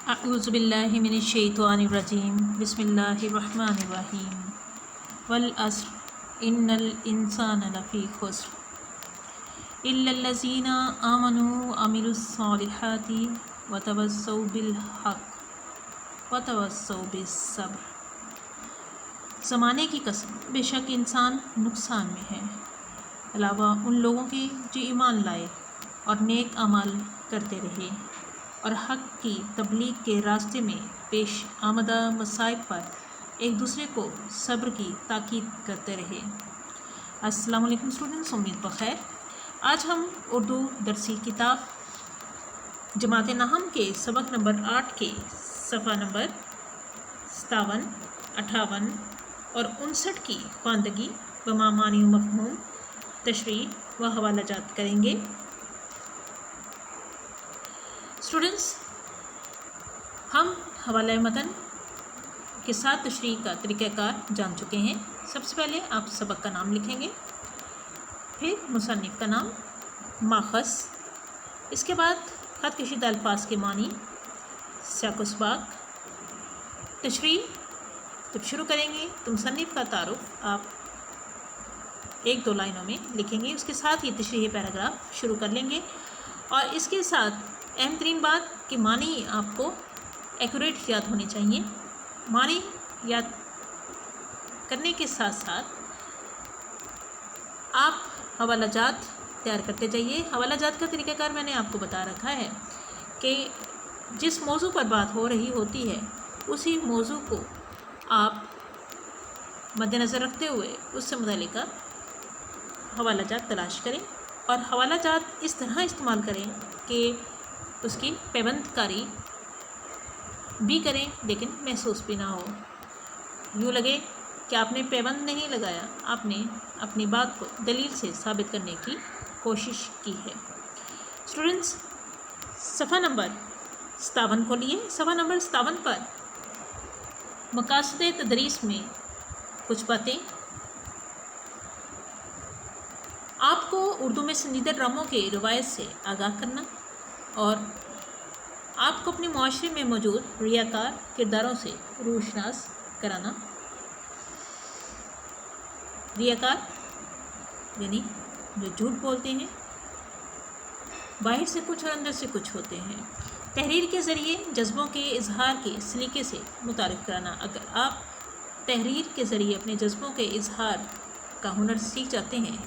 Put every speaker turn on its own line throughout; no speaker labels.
अऊज़ु बिल्लाहि मिनश शैतानिर रजीम बिस्मिल्लाहिर्रहमानिर रहीम वल अस्र इन्नल इंसाना लफ़ी खुस्र इल्लल्लज़ीना आमनू अमिलुस सालिहाति वतवस्सौ बिल हक़ वतवस्सौ बिस सब्र। ज़माने की कसम, बेशक इंसान नुकसान में है, अलावा उन लोगों के जो ईमान लाए और नेक अमल करते रहे और हक़ की तबलीग के रास्ते में पेश आमदा मसाइब पर एक दूसरे को सब्र की ताकीद करते रहे। अस्सलाम वालेकुम स्टूडेंट्स, उम्मीद बखैर। आज हम उर्दू दरसी किताब जमात नहम के सबक नंबर 8 के सफ़ा नंबर 57, 58 और 59 की ख्वानदगी व मानी मफ़हूम, तशरीह व हवाला जात करेंगे। स्टूडेंट्स, हम हवाला मतन के साथ तशरीह का तरीक़ाकार जान चुके हैं। सबसे पहले आप सबक का नाम लिखेंगे, फिर मुसन्निफ़ का नाम, माख़ज़, इसके बाद ख़त कशीदा अल्फाज के मानी, सियाक़-ओ-सबाक़, तशरीह जब शुरू करेंगे तो मुसन्निफ़ का तारुफ़ आप 1-2 लाइनों में लिखेंगे। उसके साथ ही तशरीह पैराग्राफ शुरू कर लेंगे और इसके साथ अहम तरीन बात कि मानी आपको एक्यूरेट याद होनी चाहिए। मानी याद करने के साथ साथ आप हवाला जात तैयार करते जाइए। हवाला जात का तरीक़ाकार मैंने आपको बता रखा है कि जिस मौजू पर बात हो रही होती है उसी मौजू को आप मद्देनज़र रखते हुए उससे मुताल्लिक़ हवाला जात तलाश करें और हवाला जात इस तरह इस्तेमाल करें कि उसकी पाबंदकारी भी करें लेकिन महसूस भी ना हो, यूँ लगे कि आपने पाबंद नहीं लगाया, आपने अपनी बात को दलील से साबित करने की कोशिश की है। स्टूडेंट्स, सफ़ा नंबर 57 को लिए। सफ़ा नंबर 57 पर मकासद तदरीस में कुछ बातें, आपको उर्दू में संजीदा ड्रामों के रवायत से आगाह करना और आपको अपने मुआशरे में मौजूद रियाकार किरदारों से रूशनास कराना। रियाकार यानी जो झूठ बोलते हैं, बाहर से कुछ और अंदर से कुछ होते हैं। तहरीर के ज़रिए जज्बों के इजहार के सलीके से मुतारिफ़ कराना। अगर आप तहरीर के ज़रिए अपने जज्बों के इजहार का हुनर सीख जाते हैं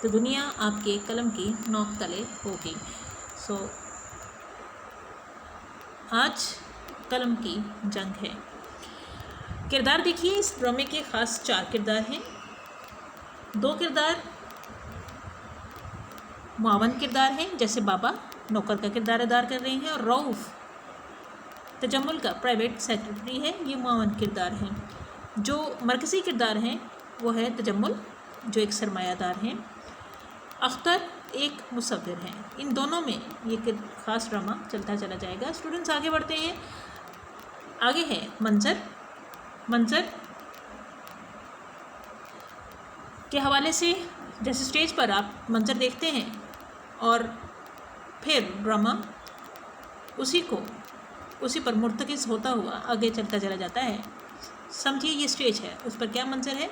तो दुनिया आपके कलम की नोक तले होगी। आज कलम की जंग है। किरदार देखिए, इस ड्रामे के ख़ास 4 किरदार हैं। 2 किरदार मुआवन किरदार हैं, जैसे बाबा नौकर का किरदार अदा कर रहे हैं और रऊफ़ तजम्मुल का प्राइवेट सेक्रेटरी है, ये मुआवन किरदार हैं। जो मरकज़ी किरदार हैं वो है तजम्मुल, जो एक सरमायादार हैं। अख्तर एक मुसव्विर हैं। इन दोनों में ये ख़ास ड्रामा चलता चला जाएगा। स्टूडेंट्स, आगे बढ़ते हैं। आगे है मंज़र। मंज़र के हवाले से जैसे स्टेज पर आप मंज़र देखते हैं और फिर ड्रामा उसी पर मुर्तकिज़ होता हुआ आगे चलता चला जाता है। समझिए ये स्टेज है, उस पर क्या मंज़र है।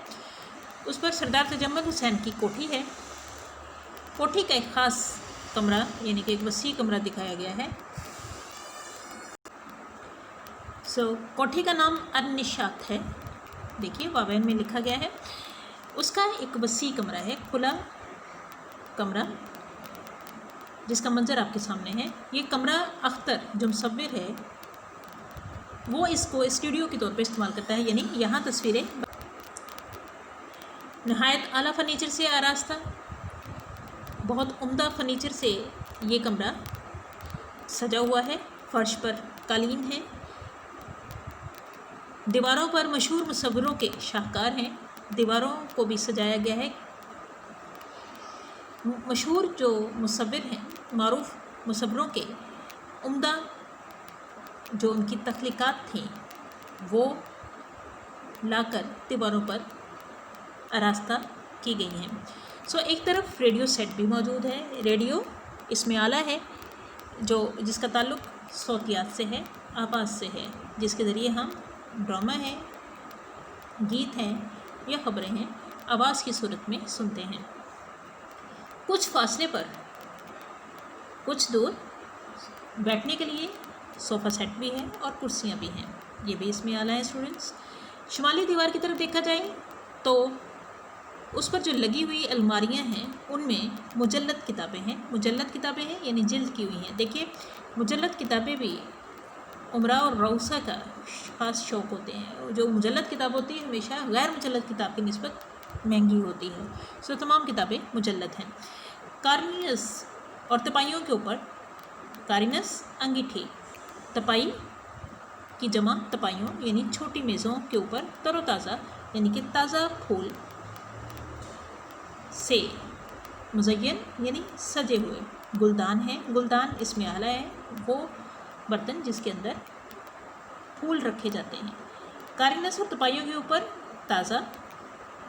उस पर सरदार तजम्मुल हुसैन की कोठी है। कोठी का एक ख़ास कमरा यानी कि एक वसी कमरा दिखाया गया है। कोठी का नाम अन-निशात है। देखिए वावेन में लिखा गया है। उसका एक वसी कमरा है, खुला कमरा, जिसका मंजर आपके सामने है। ये कमरा अख्तर जो मुसव्विर है वो इसको स्टूडियो के तौर पे इस्तेमाल करता है, यानी यहाँ तस्वीरें नहायत आला फर्नीचर से आरास्ता, बहुत उम्दा फर्नीचर से ये कमरा सजा हुआ है। फर्श पर कालीन है, दीवारों पर मशहूर मुसव्विरों के शाहकार हैं। दीवारों को भी सजाया गया है। मशहूर जो मुसव्विर हैं, मारूफ मुसव्विरों के उम्दा जो उनकी तख्लीक़ात थी वो लाकर दीवारों पर आरास्ता की गई हैं। एक तरफ रेडियो सेट भी मौजूद है। रेडियो इसमें आला है जिसका ताल्लुक़ सौतियात से है। آواز سے ہے، جس کے ذریعے ہم ڈرامہ ہے، گیت ہیں یا خبریں ہیں آواز کی صورت میں سنتے ہیں۔ کچھ فاصلے پر کچھ دور بیٹھنے کے لیے صوفہ سیٹ بھی ہے اور کرسیاں بھی ہیں، یہ بھی اس میں آلہ ہے اسٹوڈنٹس۔ شمالی دیوار کی طرف دیکھا جائے تو اس پر جو لگی ہوئی الماریاں ہیں ان میں مجلد کتابیں ہیں، مجلد کتابیں ہیں یعنی جلد کی ہوئی ہیں۔ دیکھیے مجلد کتابیں بھی امراء اور رؤسا کا خاص شوق ہوتے ہیں۔ جو مجلد کتاب ہوتی ہے ہمیشہ غیر مجلد کتاب کی نسبت مہنگی ہوتی ہے، سو تمام کتابیں مجلد ہیں۔ کارنیس اور تپائیوں کے اوپر، کارنس انگیٹھی، تپائی کی جمع تپائیوں یعنی چھوٹی میزوں کے اوپر تر و تازہ یعنی کہ تازہ پھول سے مزین یعنی سجے ہوئے گلدان ہیں۔ گلدان اس میں آلہ ہے، وہ برتن جس کے اندر پھول رکھے جاتے ہیں۔ کارنس اور تپائیوں کے اوپر تازہ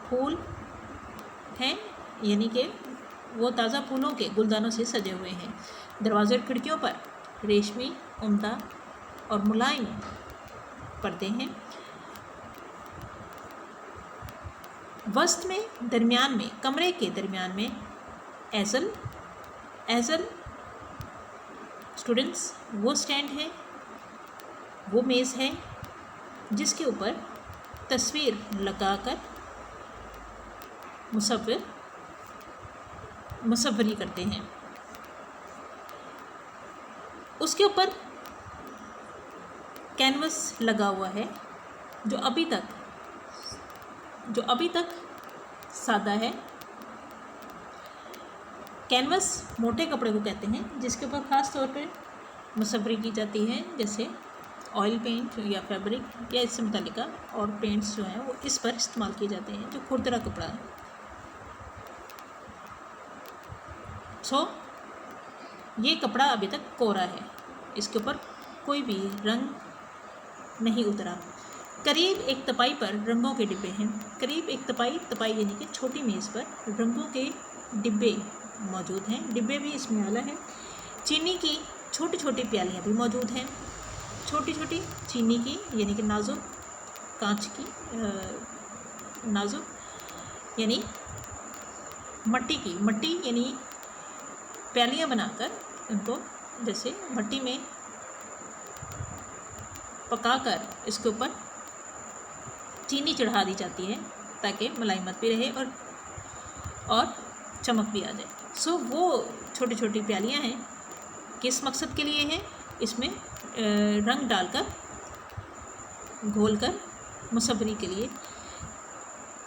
پھول ہیں یعنی کہ وہ تازہ پھولوں کے گلدانوں سے سجے ہوئے ہیں۔ دروازے اور کھڑکیوں پر ریشمی، عمدہ اور ملائم پردے ہیں۔ وسط میں درمیان میں کمرے کے درمیان میں ایزل اسٹوڈنٹس وہ سٹینڈ ہے، وہ میز ہے جس کے اوپر تصویر لگا کر مصوری کرتے ہیں۔ اس کے اوپر کینوس لگا ہوا ہے جو ابھی تک سادہ ہے۔ کینوس موٹے کپڑے کو کہتے ہیں جس کے اوپر خاص طور پہ مصوری کی جاتی ہے، جیسے آئل پینٹ یا فیبرک یا اس سے متعلقہ اور پینٹس جو ہیں وہ اس پر استعمال کیے جاتے ہیں جو کھردرا کپڑا ہے۔ یہ کپڑا ابھی تک کوڑا ہے، اس کے اوپر کوئی بھی رنگ نہیں اترا۔ قریب ایک تپائی پر رنگوں کے ڈبے ہیں۔ قریب ایک تپائی یعنی کہ چھوٹی میز پر رنگوں کے ڈبے موجود ہیں، ڈبے بھی اس میں آلہ ہے۔ چینی کی چھوٹی چھوٹی پیالیاں بھی موجود ہیں، چھوٹی چھوٹی چینی کی یعنی کہ نازک کانچ کی، نازک یعنی مٹی یعنی پیالیاں بنا کر ان کو جیسے مٹی میں پکا کر اس کے اوپر چینی چڑھا دی جاتی ہے تاکہ ملائمت بھی رہے اور چمک بھی آ جائے۔ وہ چھوٹی چھوٹی پیالیاں ہیں، کس مقصد کے لیے ہیں؟ اس میں رنگ ڈال کر گھول کر مصوری کے لیے۔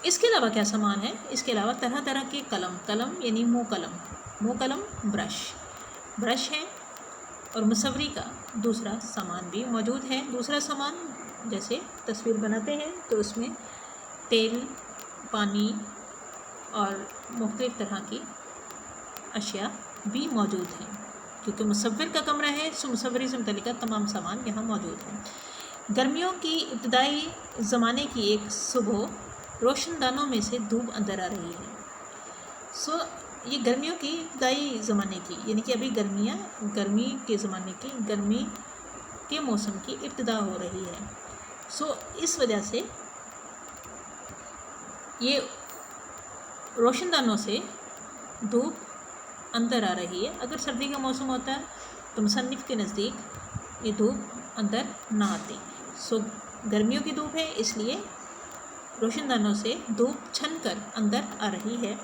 اس کے علاوہ کیا سامان ہے؟ اس کے علاوہ طرح طرح کے قلم یعنی منہ قلم برش ہے اور مصوری کا دوسرا سامان بھی موجود ہے۔ دوسرا سامان جیسے تصویر بناتے ہیں تو اس میں تیل، پانی اور مختلف طرح کی اشیاء بھی موجود ہیں۔ کیونکہ مصور کا کمرہ ہے سو مصوری سے متعلقہ تمام سامان یہاں موجود ہیں۔ گرمیوں کی ابتدائی زمانے کی ایک صبح روشن دانوں میں سے دھوپ اندر آ رہی ہے۔ یہ گرمیوں کی ابتدائی زمانے کی یعنی کہ ابھی گرمی کے زمانے کی، گرمی کے موسم کی ابتدا ہو رہی ہے۔ اس وجہ سے یہ روشن دانوں سے دھوپ اندر آ رہی ہے۔ اگر سردی کا موسم ہوتا ہے تو مصنف کے نزدیک یہ دھوپ اندر نہ آتی۔ گرمیوں کی دھوپ ہے اس لیے روشن دانوں سے دھوپ چھن کر اندر آ رہی ہے۔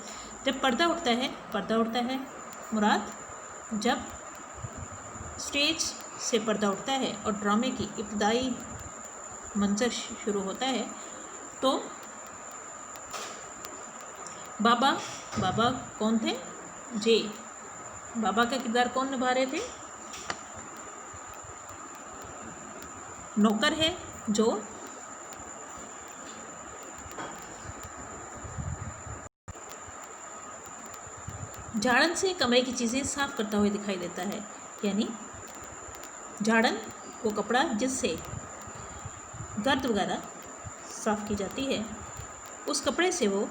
جب پردہ اٹھتا ہے مراد جب اسٹیج سے پردہ اٹھتا ہے اور ڈرامے کی ابتدائی منظر شروع ہوتا ہے تو بابا کون تھے؟ بابا کا کردار کون نبھا رہے تھے؟ نوکر ہے جو جھاڑن سے کمرے کی چیزیں صاف کرتا ہوئے دکھائی دیتا ہے۔ یعنی جھاڑن وہ کپڑا جس سے گرد وغیرہ صاف کی جاتی ہے، اس کپڑے سے وہ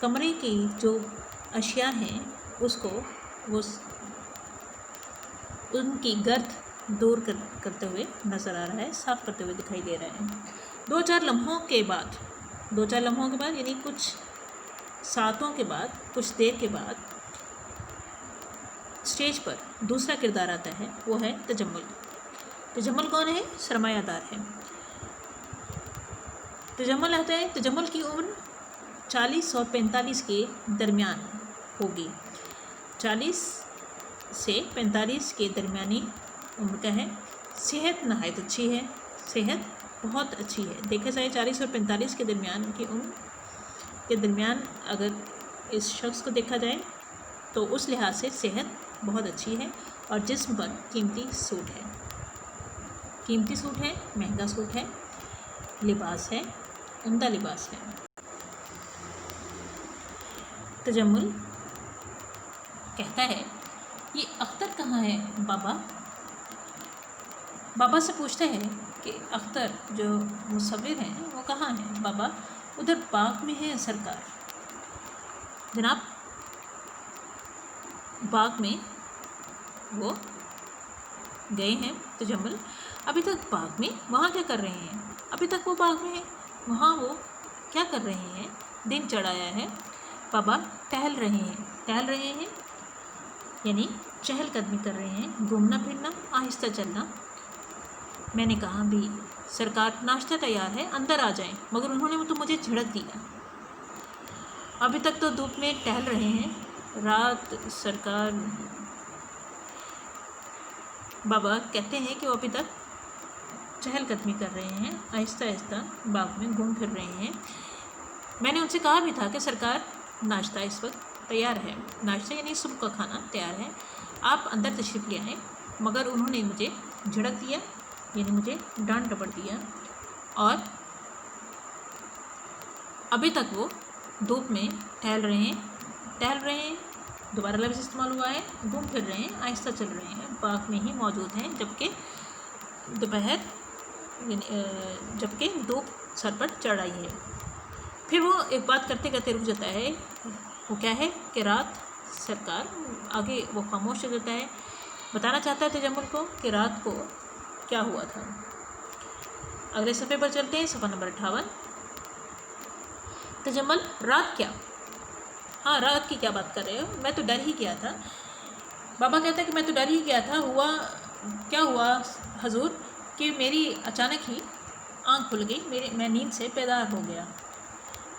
کمرے کی جو اشیاء ہیں اس کو ان کی گرد दूर करते हुए नज़र आ रहा है, साफ़ करते हुए दिखाई दे रहा है। 2-4 लम्हों के बाद यानी कुछ सातों के बाद, कुछ देर के बाद स्टेज पर दूसरा किरदार आता है, वो है तजम्मुल। तजम्मुल कौन है? सरमायादार है। तजम्मुल आता है, तजम्मुल की उम्र 40 और 45 के दरमियान होगी। 40 से 45 के दरमियानी उम्र का है। सेहत नहायत अच्छी है, सेहत बहुत अच्छी है। देखा जाए 40 और 45 के दरमियान की उम्र के दरमियान अगर इस शख्स को देखा जाए तो उस लिहाज से सेहत बहुत अच्छी है और जिस्म पर कीमती सूट है, महंगा सूट है, लिबास है, उम्दा लिबास है। तजम्मुल कहता है, ये अख्तर कहाँ है बाबा? बाबा से पूछता है कि अख्तर जो मुसव्विर हैं वो कहाँ हैं? बाबा, उधर बाग में है सरकार। जनाब, बाग में वो गए हैं तजम्मुल, अभी तक बाग में, वहाँ क्या कर रहे हैं? अभी तक वो बाग में है, वहाँ वो क्या कर रहे हैं? दिन चढ़ाया है। बाबा टहल रहे हैं यानी चहलकदमी कर रहे हैं, घूमना फिरना, आहिस्ता चलना। मैंने कहा भी सरकार नाश्ता तैयार है, अंदर आ जाएं, मगर उन्होंने तो मुझे झिड़क दिया। अभी तक तो धूप में टहल रहे हैं। रात सरकार, बाबा कहते हैं कि वो अभी तक चहलकदमी कर रहे हैं, आहिस्ता आहिस्ता बाग में घूम फिर रहे हैं। मैंने उनसे कहा भी था कि सरकार नाश्ता इस वक्त तैयार है, नाश्ता यानी सुबह का खाना तैयार है, आप अंदर तशरीफ़ ले आएँ, मगर उन्होंने मुझे झिड़क दिया, यानी मुझे डांट डपट दिया। और अभी तक वो धूप में टहल रहे हैं, दोबारा लफ्ज़ इस्तेमाल हुआ है, घूम फिर रहे हैं, आहिस्ता चल रहे हैं, बाग में ही मौजूद हैं, जबकि दोपहर जबकि धूप सर पर चढ़ आई है। फिर वो एक बात करते करते रुक जाता है, वो क्या है कि रात सरकार, आगे वो खामोश हो जाता है, बताना चाहता है तजम्मुल को कि रात को क्या हुआ था। अगले सफ़े पर चलते हैं, सफ़ा नंबर 58। तजम्मुल, रात क्या? हाँ, रात की क्या बात कर रहे हो? मैं तो डर ही गया था। बाबा कहता है कि मैं तो डर ही गया था। क्या हुआ हजूर कि मेरी अचानक ही आँख खुल गई, मैं नींद से बेदार हो गया।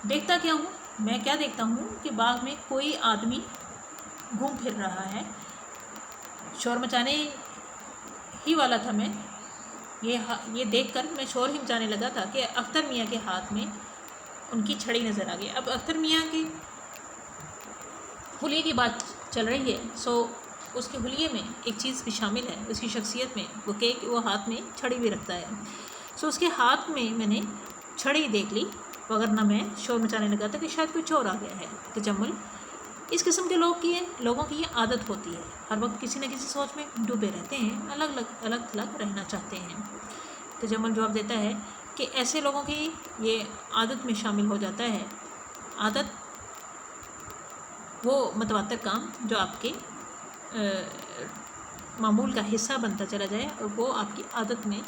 देखता क्या हूँ? मैं क्या देखता हूँ कि बाग में कोई आदमी घूम फिर रहा है। शोर मचाने ही वाला था मैं, ये देखकर मैं शोर ही मचाने लगा था कि अख्तर मियाँ के हाथ में उनकी छड़ी नज़र आ गई। अब अख्तर मियाँ की हुलिये की बात चल रही है, सो उसके हुलिये में एक चीज़ भी शामिल है उसकी शख्सियत में, वो कि वो हाथ में छड़ी भी रखता है। सो उसके हाथ में मैंने छड़ी देख ली, वगरना मैं शोर मचाने लगा था कि शायद कोई चोर आ गया है। तजम्मुल, इस किस्म के लोगों की ये आदत होती है, हर वक्त किसी न किसी सोच में डूबे रहते हैं, अलग थलग रहना चाहते हैं। तजम्मुल जवाब देता है कि ऐसे लोगों की ये आदत में शामिल हो जाता है। आदत वो मतवातर काम जो आपके मामूल का हिस्सा बनता चला जाए और वो आपकी आदत में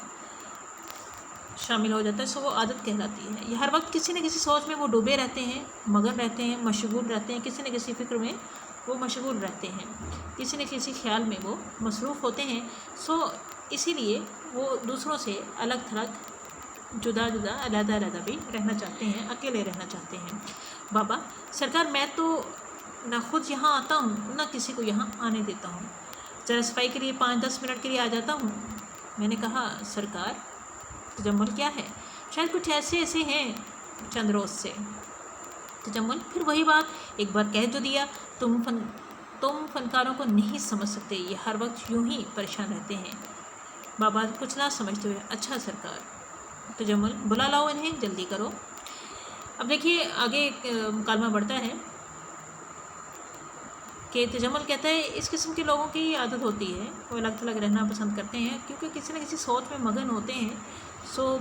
शामिल हो जाता है, सो वो आदत कहलाती है। ये हर वक्त किसी न किसी सोच में वो डूबे रहते हैं, मगन रहते हैं, मशगूल रहते हैं, किसी न किसी फ़िक्र में वो मशगूल रहते हैं, किसी न किसी ख्याल में वो मसरूफ़ होते हैं। सो इसीलिए वो दूसरों से अलग थलग, जुदा अलग भी रहना चाहते हैं, अकेले रहना चाहते हैं। बाबा, सरकार मैं तो ना खुद यहाँ आता हूँ ना किसी को यहाँ आने देता हूँ, ज़रा सफाई के लिए 5-10 मिनट के लिए आ जाता हूँ। मैंने कहा सरकार तजम्मुल क्या है? शायद कुछ ऐसे हैं चंद रोज़ से। तजम्मुल, फिर वही बात एक बार कह जो दिया, तुम फनकारों को नहीं समझ सकते, ये हर वक्त यूं ही परेशान रहते हैं। बाबा कुछ ना समझते हुए, अच्छा सरकार। तजम्मुल, बुला लाओ इन्हें, जल्दी करो। अब देखिए आगे मुकालमा बढ़ता है कि तजम्मुल कहता है इस किस्म के लोगों की आदत होती है, वो अलग थलग रहना पसंद करते हैं क्योंकि किसी न किसी सोच में मगन होते हैं। सो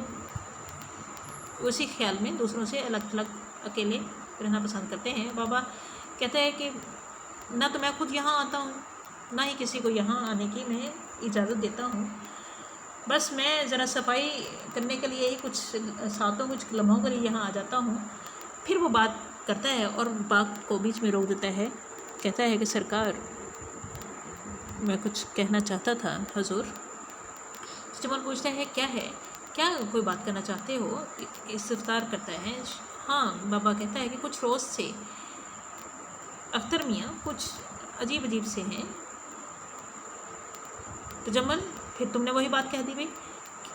उसी ख्याल में दूसरों से अलग थलग अकेले रहना पसंद करते हैं। बाबा कहता है कि ना तो मैं खुद यहाँ आता हूँ ना ही किसी को यहाँ आने की मैं इजाज़त देता हूँ। بس میں ذرا صفائی کرنے کے لیے ہی کچھ ساتوں کچھ لمحوں کے لیے یہاں آ جاتا ہوں. پھر وہ بات کرتا ہے اور بات کو بیچ میں روک دیتا ہے. کہتا ہے کہ سرکار میں کچھ کہنا چاہتا تھا حضور. جمل پوچھتا ہے کیا ہے، کیا کوئی بات کرنا چاہتے ہو؟ استفسار کرتا ہے. ہاں بابا کہتا ہے کہ کچھ روز سے اختر میاں کچھ عجیب عجیب سے ہیں. تو جمل پھر تم نے وہی بات کہہ دی بھائی،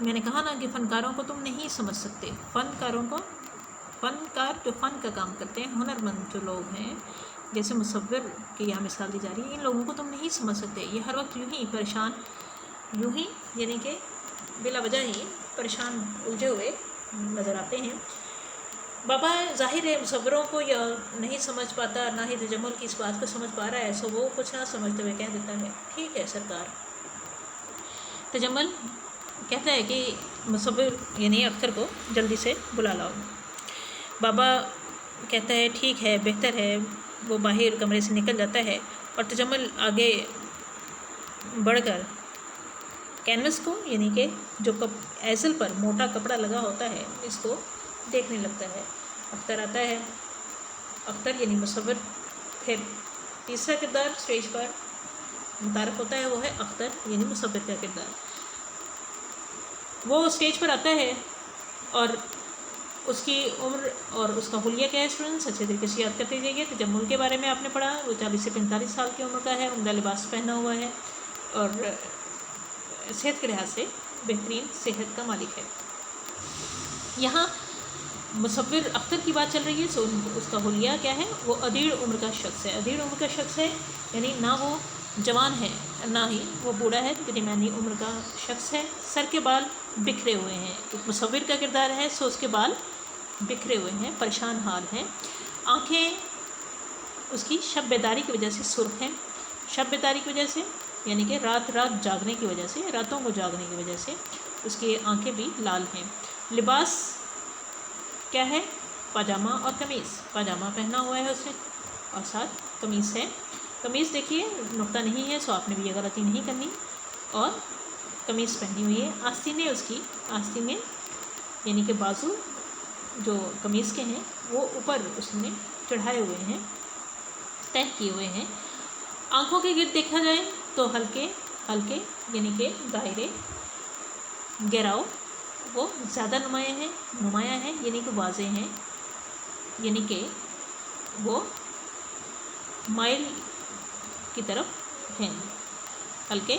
میں نے کہا نا کہ فنکاروں کو تم نہیں سمجھ سکتے. فنکار جو فن کا کام کرتے ہیں، ہنر مند جو لوگ ہیں، جیسے مصور کی یہاں مثال دی جا رہی ہے، ان لوگوں کو تم نہیں سمجھ سکتے. یہ ہر وقت یوں ہی پریشان، یوں ہی یعنی کہ بلا وجہ ہی پریشان الجھے ہوئے نظر آتے ہیں. بابا ظاہر ہے مصوروں کو یا نہیں سمجھ پاتا، نہ ہی تجمل کی اس بات کو سمجھ پا رہا ہے، سو وہ کچھ نہ سمجھتے ہوئے کہہ دیتا ہے ٹھیک ہے سرکار. تجمل کہتا ہے کہ مصور یعنی اختر کو جلدی سے بلا لاؤ. بابا کہتا ہے ٹھیک ہے، بہتر ہے. وہ باہر کمرے سے نکل جاتا ہے اور تجمل آگے بڑھ کر کینوس کو یعنی کہ جو ایزل پر موٹا کپڑا لگا ہوتا ہے اس کو دیکھنے لگتا ہے. اختر آتا ہے. اختر یعنی مصور. پھر تیسرا کردار اسٹیج پر متعارف ہوتا ہے، وہ ہے اختر یعنی مصور کا کردار. وہ اسٹیج پر آتا ہے اور اس کی عمر اور اس کا حلیہ کیا ہے اسٹوڈنٹس اچھے طریقے سے یاد کرتے جائیے. تجمل کے بارے میں آپ نے پڑھا، وہ 40 سے 45 سال کی عمر کا ہے، عمدہ لباس پہنا ہوا ہے اور صحت کے لحاظ سے بہترین صحت کا مالک ہے. یہاں مصور اختر کی بات چل رہی ہے، سو اس کا حلیہ کیا ہے، وہ ادھیڑ عمر کا شخص ہے. ادھیڑ عمر کا شخص ہے یعنی نہ وہ جوان ہے نہ ہی وہ بوڑھا ہے، درمیانی عمر کا شخص ہے. سر کے بال بکھرے ہوئے ہیں. ایک مصور کا کردار ہے سو اس کے بال بکھرے ہوئے ہیں، پریشان حال ہیں. آنکھیں اس کی شب بیداری کی وجہ سے سرخ ہیں. شب بیداری کی وجہ سے یعنی کہ رات جاگنے کی وجہ سے، راتوں کو جاگنے کی وجہ سے اس کی آنکھیں بھی لال ہیں. لباس کیا ہے، پاجامہ اور قمیض. پاجامہ پہنا ہوا ہے اس نے اور ساتھ قمیض ہے. قمیض دیکھیے نقطہ نہیں ہے، سو آپ نے بھی یہ غلطی نہیں کرنی. اور قمیض پہنی ہوئی ہے. آستینے اس کی، آستینے یعنی کہ بازو جو قمیض کے ہیں وہ اوپر اس نے چڑھائے ہوئے ہیں، تہہ کیے ہوئے ہیں. آنکھوں کے گرد دیکھا جائے تو ہلکے ہلکے یعنی کہ دائرے، گہراؤ وہ زیادہ نمایاں ہیں یعنی کہ واضح ہیں، یعنی کہ وہ مائل کی طرف ہیں. ہلکے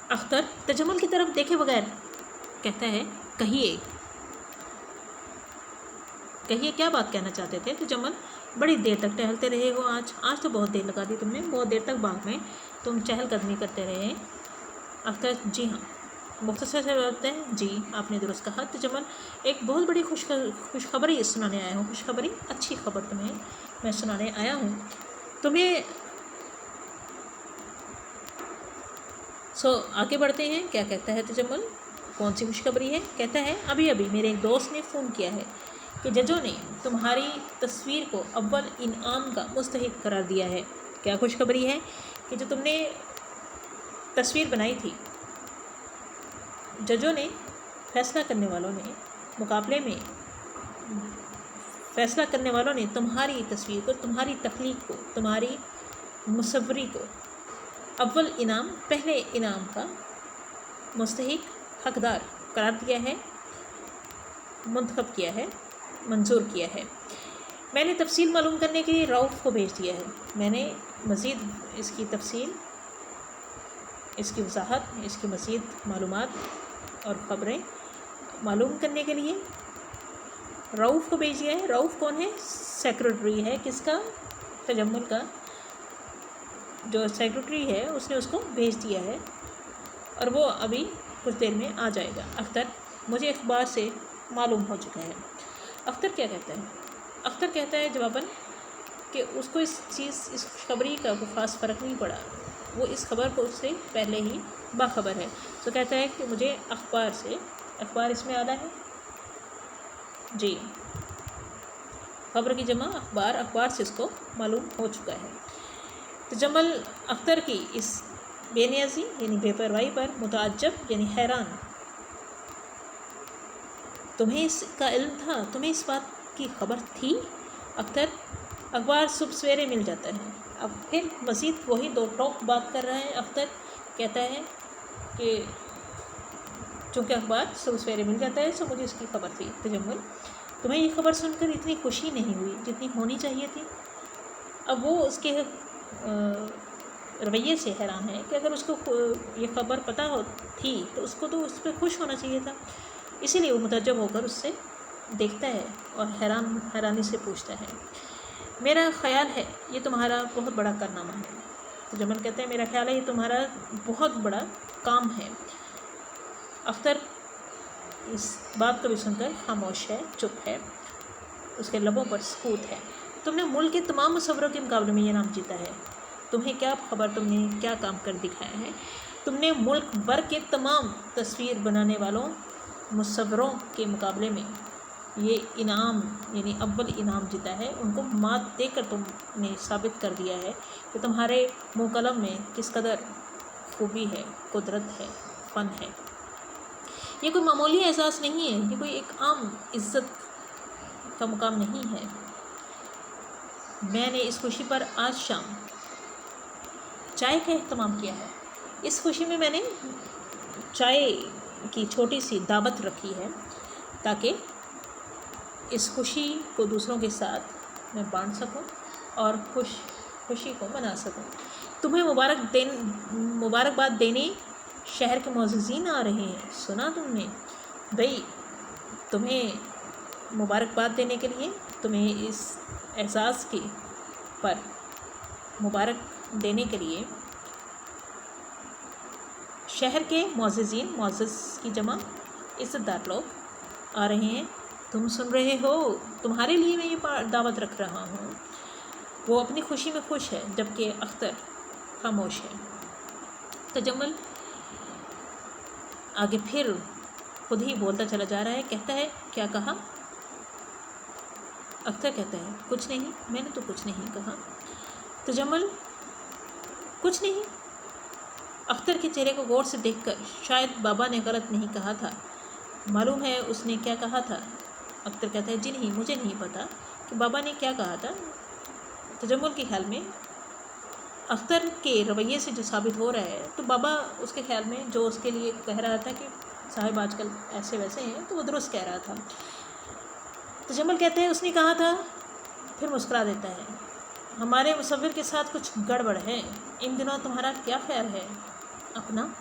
اختر تجمل کی طرف دیکھے بغیر کہتا ہے کہیے کیا بات کہنا چاہتے تھے. تجمل بڑی دیر تک ٹہلتے رہے ہو، آج تو بہت دیر لگا دی تم نے، بہت دیر تک باغ میں تم چہل قدمی کرتے رہے. اختر جی ہاں. مختصر سے بولتے ہیں جی آپ نے درست کہا. تجمل ایک بہت بڑی خوشخبری سنانے آیا ہوں. خوشخبری، اچھی خبر تمہیں میں سنانے آیا ہوں. تمہیں سو آگے بڑھتے ہیں. کیا کہتا ہے تجمل، کون سی خوشخبری ہے؟ کہتا ہے ابھی میرے ایک دوست نے فون کیا ہے کہ ججوں نے تمہاری تصویر کو اول انعام کا مستحق قرار دیا ہے. کیا خوشخبری ہے کہ جو تم نے تصویر بنائی تھی، ججوں نے، فیصلہ کرنے والوں نے، مقابلے میں فیصلہ کرنے والوں نے تمہاری تصویر کو، تمہاری تخلیق کو، تمہاری مصوری کو اول انعام، پہلے انعام کا مستحق، حقدار قرار دیا ہے، منتخب کیا ہے، منظور کیا ہے. میں نے تفصیل معلوم کرنے کے لیے رؤف کو بھیج دیا ہے. میں نے مزید اس کی تفصیل، اس کی وضاحت، اس کی مزید معلومات اور خبریں معلوم کرنے کے لیے رؤف کو بھیج دیا ہے. رؤف کون ہے؟ سیکرٹری ہے کس کا؟ تجمل کا. جو سیکرٹری ہے اس نے اس کو بھیج دیا ہے اور وہ ابھی کچھ دیر میں آ جائے گا. اختر مجھے اخبار سے معلوم ہو چکا ہے. اختر کیا کہتا ہے؟ اختر کہتا ہے جواباً کہ اس کو اس خوشخبری کا کوئی خاص فرق نہیں پڑا. وہ اس خبر کو اس سے پہلے ہی باخبر ہے. تو کہتا ہے کہ مجھے اخبار اس میں آدھا ہے جی खबर की जमा अखबार, अखबार से इसको मालूम हो चुका है। तजम्मुल अख्तर की इस बेनियाजी यानी बेपरवाही पर मुताज्जब यानी हैरान। तुम्हें इसका इल्म था, तुम्हें इस बात की खबर थी? अख्तर, अखबार सुबह सवेरे मिल जाता है। अब फिर मज़ीद वही दो टोक बात कर रहा है। अख्तर कहता है कि चूँकि अखबार सुबह सवेरे मिल जाता है तो मुझे इसकी खबर थी। तजम्मुल, तुम्हें ये खबर सुनकर इतनी खुशी नहीं हुई जितनी होनी चाहिए थी। अब वो उसके रवैये से हैरान है कि अगर उसको ये खबर पता हो थी तो उसको तो उस पर खुश होना चाहिए था। इसीलिए वो मुतअज्जब होकर उससे देखता है और हैरानी से पूछता है, मेरा ख़्याल है ये तुम्हारा बहुत बड़ा कारनामा है। तो जमल कहते हैं, मेरा ख्याल है ये तुम्हारा बहुत बड़ा काम है। अख्तर इस बात को भी सुनकर खामोश है, चुप है, उसके लबों पर सकूत है। तुमने मुल्क के तमाम मुसव्वरों के मुकाबले में ये नाम जीता है। तुम्हें क्या खबर, तुमने क्या काम कर दिखाया है। तुमने मुल्क भर के तमाम तस्वीर बनाने वालों मुसव्वरों के मुकाबले में ये इनाम यानी अव्वल इनाम जीता है। उनको मात देकर तुमने साबित कर दिया है कि तुम्हारे मुँह कलम में किस कदर खूबी है, कुदरत है, फ़न है। ये कोई मामूली एहसास नहीं है, ये कोई एक आम इज़्ज़त का मुकाम नहीं है। मैंने इस खुशी पर आज शाम चाय का एहतमाम किया है। इस खुशी में मैंने चाय की छोटी सी दावत रखी है ताकि इस खुशी को दूसरों के साथ मैं बांट सकूं और खुशी को मना सकूं। तुम्हें मुबारकबाद देने शहर के मुअज़्ज़िज़ीन आ रहे हैं। सुना तुमने भाई? तुम्हें मुबारकबाद देने के लिए, तुम्हें इस एहसास की पर मुबारक देने के लिए शहर के मुअज़्ज़िज़ीन, मुअज़्ज़िज़ की जमा इज़्ज़तदार लोग आ रहे हैं। तुम सुन रहे हो? तुम्हारे लिए मैं ये दावत रख रहा हूँ। वो अपनी खुशी में खुश है जबकि अख्तर खामोश है। तजम्मुल आगे फिर खुद ही बोलता चला जा रहा है। कहता है, क्या कहा? अख्तर कहता है, कुछ नहीं, मैंने तो कुछ नहीं कहा। तजम्मुल, कुछ नहीं? अख्तर के चेहरे को गौर से देखकर शायद बाबा ने गलत नहीं कहा था। मालूम है उसने क्या कहा था? अख्तर कहता है, जी नहीं, मुझे नहीं पता कि बाबा ने क्या कहा था। तजम्मुल के ख्याल में अख्तर के रवैये से जो साबित हो रहा है तो बाबा उसके ख्याल में जो उसके लिए कह रहा था कि साहिब आजकल ऐसे वैसे हैं, तो वो दुरुस्त कह रहा था। तजम्मुल कहते हैं, उसने कहा था, फिर मुस्कुरा देता है, हमारे मुसव्विर के साथ कुछ गड़बड़ है। इन दिनों तुम्हारा क्या ख्याल है अपना?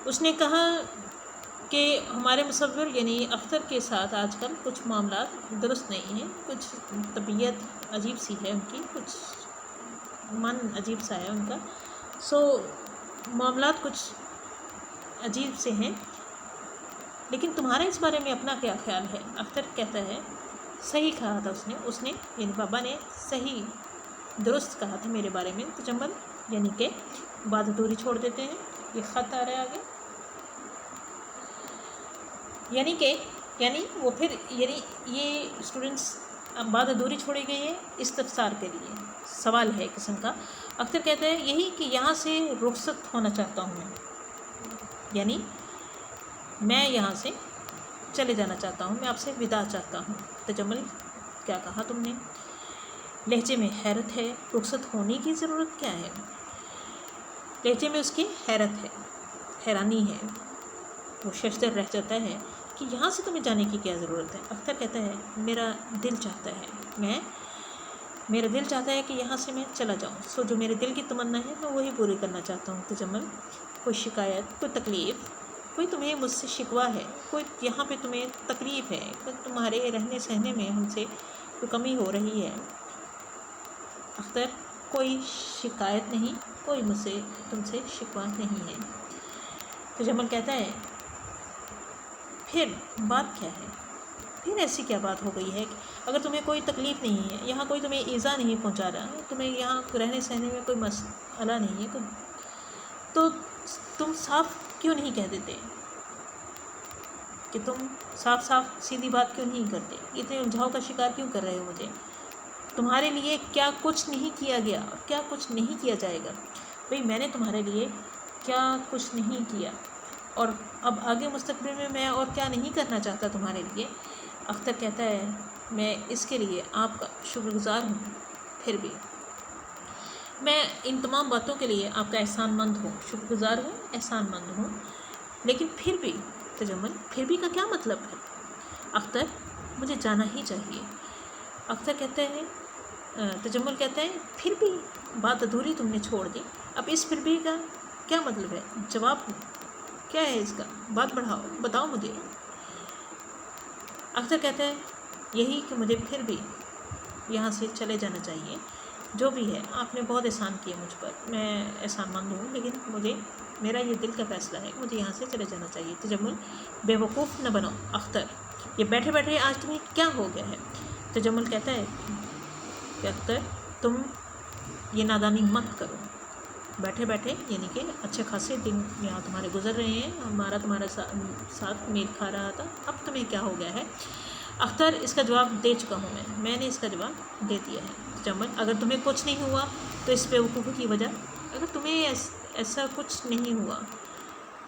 उसने कहा कि हमारे मुसव्विर यानी अख्तर के साथ आजकल कुछ मामला दुरुस्त नहीं है, कुछ तबीयत अजीब सी है उनकी, कुछ मन अजीब सा है उनका, सो मामलात कुछ अजीब से हैं। लेकिन तुम्हारा इस बारे में अपना क्या ख्याल है? अख्तर कहता है, सही कहा था उसने यानी बाबा ने सही दुरुस्त कहा था मेरे बारे में। तजम्मुल यानी कि बात अधूरी छोड़ देते हैं। ये ख़त आ रहा है आगे, यानी वो फिर यानी ये स्टूडेंट्स बात अधूरी छोड़ी गई है इस्तफसार के लिए, सवाल है किस्म का। अख्तर कहता है, यही कि यहाँ से रुखसत होना चाहता हूँ मैं, यानी मैं यहाँ से चले जाना चाहता हूँ, मैं आपसे विदा चाहता हूँ। तजम्मुल, क्या कहा तुमने? लहजे में हैरत है। रुखसत होने की ज़रूरत क्या है? लहजे में उसकी हैरत है, हैरानी है। वो शर्तर रह जाता है कि यहाँ से तुम्हें जाने की क्या ज़रूरत है। अख्तर कहता है, मेरा दिल चाहता है कि यहाँ से मैं चला जाऊँ। सो जो मेरे दिल की तमन्ना है मैं वही पूरी करना चाहता हूँ। तजम्मुल, कोई शिकायत, कोई तकलीफ़, कोई तुम्हें मुझसे शिकवा है, कोई यहाँ पे तुम्हें तकलीफ़ है, कोई तुम्हारे रहने सहने में हमसे कोई कमी हो रही है? अख्तर, कोई शिकायत नहीं, कोई मुझसे तुमसे शिकवा नहीं है। तजम्मुल कहता है, फिर बात क्या है? फिर ऐसी क्या बात हो गई है कि अगर तुम्हें कोई तकलीफ़ नहीं है, यहाँ कोई तुम्हें ईज़ा नहीं पहुँचा रहा, तुम्हें यहाँ रहने सहने में कोई मसला नहीं है, तो तुम साफ क्यों नहीं कह देते कि तुम صاف صاف سیدھی بات کیوں نہیں کرتے؟ اتنے الجھاؤ کا شکار کیوں کر رہے ہو مجھے؟ تمہارے لیے کیا کچھ نہیں کیا گیا اور کیا کچھ نہیں کیا جائے گا؟ بھئی میں نے تمہارے لیے کیا کچھ نہیں کیا، اور اب آگے مستقبل میں میں اور کیا نہیں کرنا چاہتا تمہارے لیے۔ اختر کہتا ہے میں اس کے لیے آپ کا شکر گزار ہوں، پھر بھی میں ان تمام باتوں کے لیے آپ کا احسان مند ہوں، شکر گزار ہوں، احسان مند ہوں، لیکن پھر بھی تجمل، پھر بھی کا کیا مطلب ہے؟ اختر مجھے جانا ہی چاہیے۔ اختر کہتے ہیں، تجمل کہتا ہے پھر بھی بات ادھوری تم نے چھوڑ دی، اب اس پھر بھی کا کیا مطلب ہے؟ جواب کیا ہے اس کا؟ بات بڑھاؤ، بتاؤ مجھے۔ اختر کہتا ہے یہی کہ مجھے پھر بھی یہاں سے چلے جانا چاہیے، جو بھی ہے آپ نے بہت احسان کیا مجھ پر، میں احسان مند ہوں، لیکن مجھے میرا یہ دل کا فیصلہ ہے کہ مجھے یہاں سے چلے جانا چاہیے۔ تجمل بے وقوف نہ بنو اختر، یہ بیٹھے بیٹھے آج تمہیں کیا ہو گیا ہے؟ تجمل کہتا ہے کہ اختر تم یہ نادانی مت کرو، بیٹھے بیٹھے یعنی کہ اچھے خاصے دن یہاں تمہارے گزر رہے ہیں، ہمارا تمہارا ساتھ میل کھا رہا تھا، اب تمہیں کیا ہو گیا ہے؟ اختر اس کا جواب دے چکا ہوں میں نے اس کا جواب دے دیا ہے۔ تجمل اگر تمہیں کچھ نہیں ہوا تو اس بیوقوفی کی وجہ، اگر تمہیں ایسا کچھ نہیں ہوا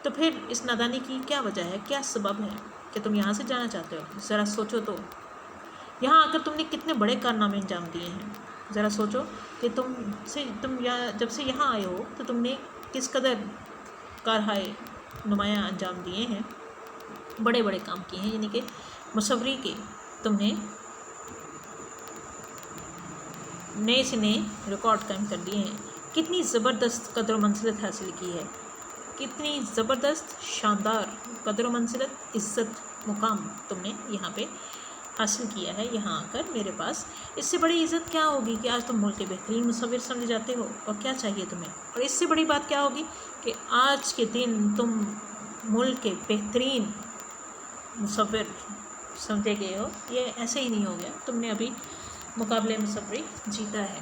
تو پھر اس نادانی کی کیا وجہ ہے، کیا سبب ہے کہ تم یہاں سے جانا چاہتے ہو؟ ذرا سوچو تو، یہاں آ کر تم نے کتنے بڑے کارنامے انجام دیے ہیں، ذرا سوچو کہ تم جب سے یہاں آئے ہو تو تم نے کس قدر کارہائے نمایاں انجام دیے ہیں، بڑے بڑے کام کیے ہیں، یعنی کہ مصوری کے تم نے نئے سے نئے ریکارڈ قائم کر دیے ہیں، کتنی زبردست قدر و منزلت حاصل کی ہے، کتنی زبردست شاندار قدر و منزلت، عزت، مقام تم نے یہاں پہ حاصل کیا ہے یہاں آ کر میرے پاس۔ اس سے بڑی عزت کیا ہوگی کہ آج تم ملک کے بہترین مصور سمجھے جاتے ہو، اور کیا چاہیے تمہیں؟ اور اس سے بڑی بات کیا ہوگی کہ آج کے دن تم ملک کے بہترین مصور سمجھے گئے ہو، یہ ایسے ہی نہیں ہو گیا، تم نے ابھی مقابلے مصوری جیتا ہے۔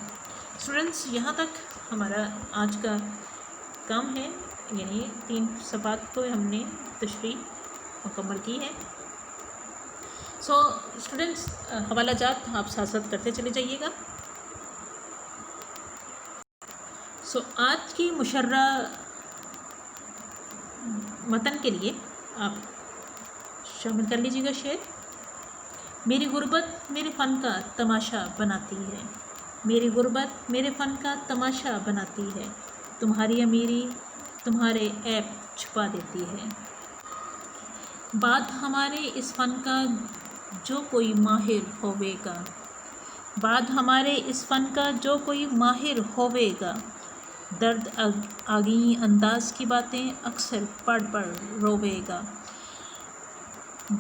اسٹوڈنٹس یہاں تک ہمارا آج کا کام ہے، یعنی 3 صفحات کو ہم نے تشریح مکمل کی ہے۔ سو اسٹوڈنٹس حوالہ جات آپ ساتھ ساتھ کرتے چلے جائیے گا۔ سو آج کی مشرہ متن کے لیے آپ شامل کر لیجیے گا شعر۔ میری غربت میرے فن کا تماشا بناتی ہے، میری غربت میرے فن کا تماشا بناتی ہے، تمہاری امیری تمہارے عیب چھپا دیتی ہے، بعد ہمارے اس فن کا جو کوئی ماہر ہوے گا، بعد ہمارے اس فن کا جو کوئی ماہر ہوے گا، درد آگیں انداز کی باتیں اکثر پڑھ پڑھ روے گا،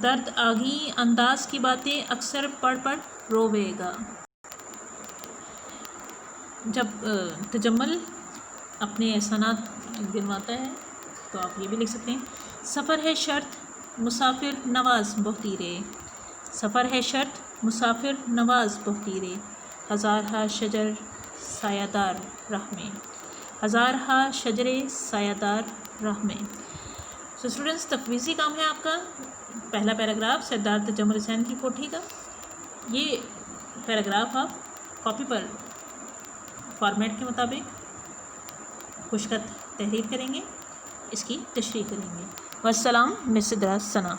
درد آگیں انداز کی باتیں اکثر پڑھ پڑھ روے گا۔ جب تجمل اپنے احسانات گنواتا ہے تو آپ یہ بھی لکھ سکتے ہیں، سفر ہے شرط مسافر نواز بہتی رے، سفر ہے شرط مسافر نواز بہتی رے، ہزارہا شجر سایہ دار راہ میں، ہزارہا شجرے سایہ دار راہ میں۔ سو اسٹوڈنٹس تفویضی کام ہے آپ کا، پہلا پیراگراف سردار تجمل حسین کی کوٹھی کا، یہ پیراگراف آپ کاپی پر فارمیٹ کے مطابق خشخط تحریر کریں گے، اس کی تشریح کریں گے۔ والسلام، مس سدرا ثنا۔